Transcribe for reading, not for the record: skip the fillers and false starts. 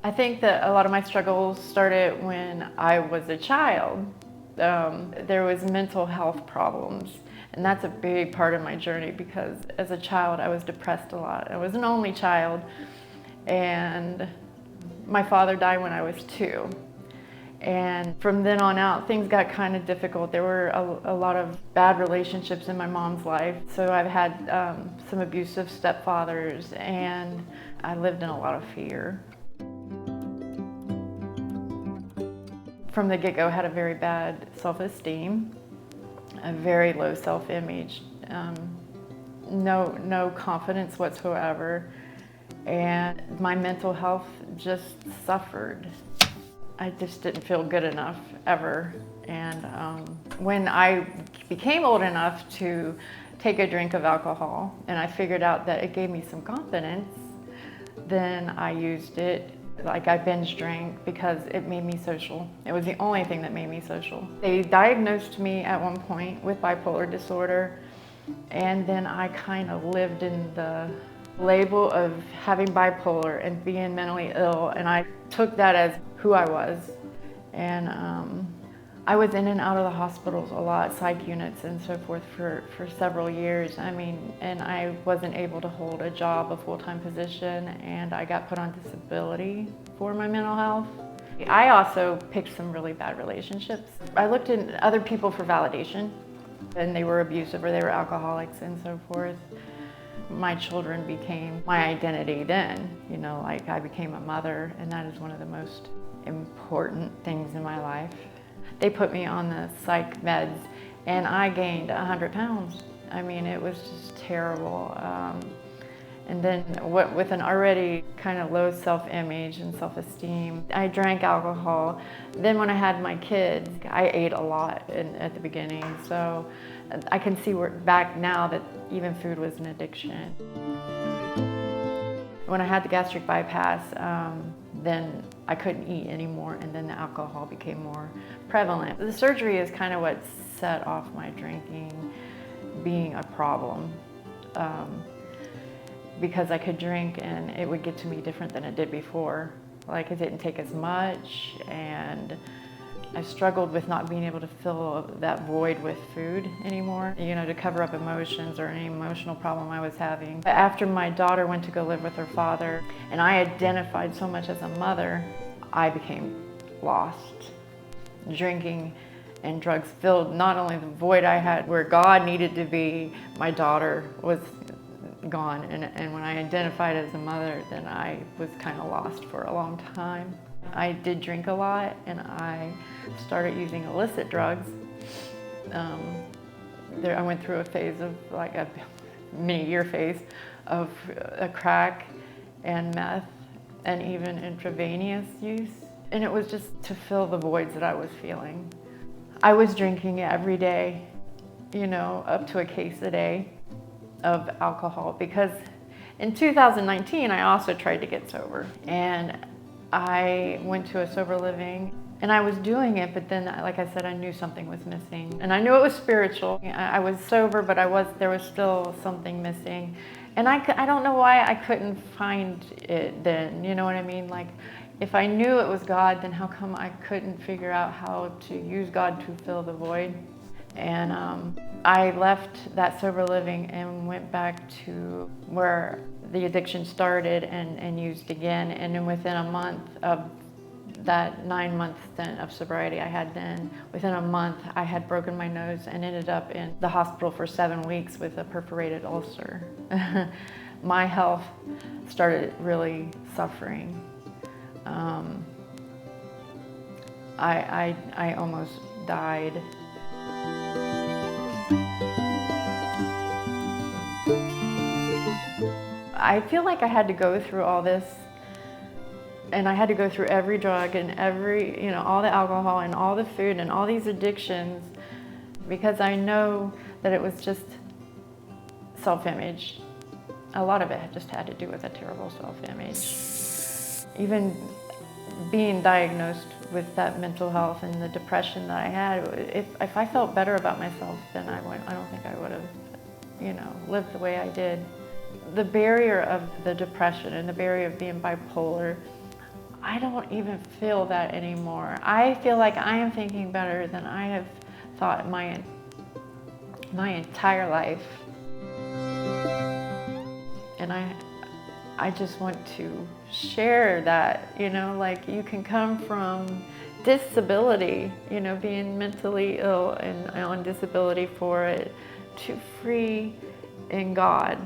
I think that a lot of my struggles started when I was a child. There was mental health problems, and that's a big part of my journey because as a child I was depressed a lot. I was an only child, and my father died when I was 2. And from then on out, things got kind of difficult. There were a lot of bad relationships in my mom's life. So I've had some abusive stepfathers, and I lived in a lot of fear. From the get-go, I had a very bad self-esteem, a very low self-image, no confidence whatsoever, and my mental health just suffered. I just didn't feel good enough ever. And when I became old enough to take a drink of alcohol, and I figured out that it gave me some confidence, then I used it. Like I binge drank because it made me social. It was the only thing that made me social. They diagnosed me at one point with bipolar disorder, and then I kind of lived in the label of having bipolar and being mentally ill, and I took that as who I was. And I was in and out of the hospitals a lot, psych units and so forth for several years. I mean, and I wasn't able to hold a job, a full-time position, and I got put on disability for my mental health. I also picked some really bad relationships. I looked at other people for validation, and they were abusive or they were alcoholics and so forth. My children became my identity then, you know, like I became a mother, and that is one of the most important things in my life. They put me on the psych meds, and I gained 100 pounds. I mean, it was just terrible. And then with an already kind of low self-image and self-esteem, I drank alcohol. Then when I had my kids, I ate a lot at the beginning. So I can see back now that even food was an addiction. When I had the gastric bypass, then I couldn't eat anymore, and then the alcohol became more prevalent. The surgery is kind of what set off my drinking being a problem, because I could drink and it would get to me different than it did before. Like it didn't take as much, and I struggled with not being able to fill that void with food anymore, you know, to cover up emotions or any emotional problem I was having. But after my daughter went to go live with her father, and I identified so much as a mother, I became lost. Drinking and drugs filled not only the void I had where God needed to be, my daughter was gone. And when I identified as a mother, then I was kind of lost for a long time. I did drink a lot, and I started using illicit drugs. I went through a phase of like a many-year phase of crack and meth and even intravenous use. And it was just to fill the voids that I was feeling. I was drinking every day, you know, up to a case a day of alcohol, because in 2019 I also tried to get sober, and I went to a sober living, and I was doing it, but then, like I said, I knew something was missing, and I knew it was spiritual. I was sober, but there was still something missing, and I don't know why I couldn't find it then. You know what I mean? Like, if I knew it was God, then how come I couldn't figure out how to use God to fill the void? And I left that sober living and went back to where the addiction started and used again. And then within a month of that 9-month stint of sobriety I had then, within a month I had broken my nose and ended up in the hospital for 7 weeks with a perforated ulcer. My health started really suffering. I almost died. I feel like I had to go through all this, and I had to go through every drug and every, you know, all the alcohol and all the food and all these addictions, because I know that it was just self-image. A lot of it just had to do with a terrible self-image. Even being diagnosed with that mental health and the depression that I had, if I felt better about myself, then I don't think I would have, you know, lived the way I did. the barrier of the depression and the barrier of being bipolar, I don't even feel that anymore. I feel like I am thinking better than I have thought my entire life. And I just want to share that, like you can come from disability, being mentally ill and on disability for it, to free in God.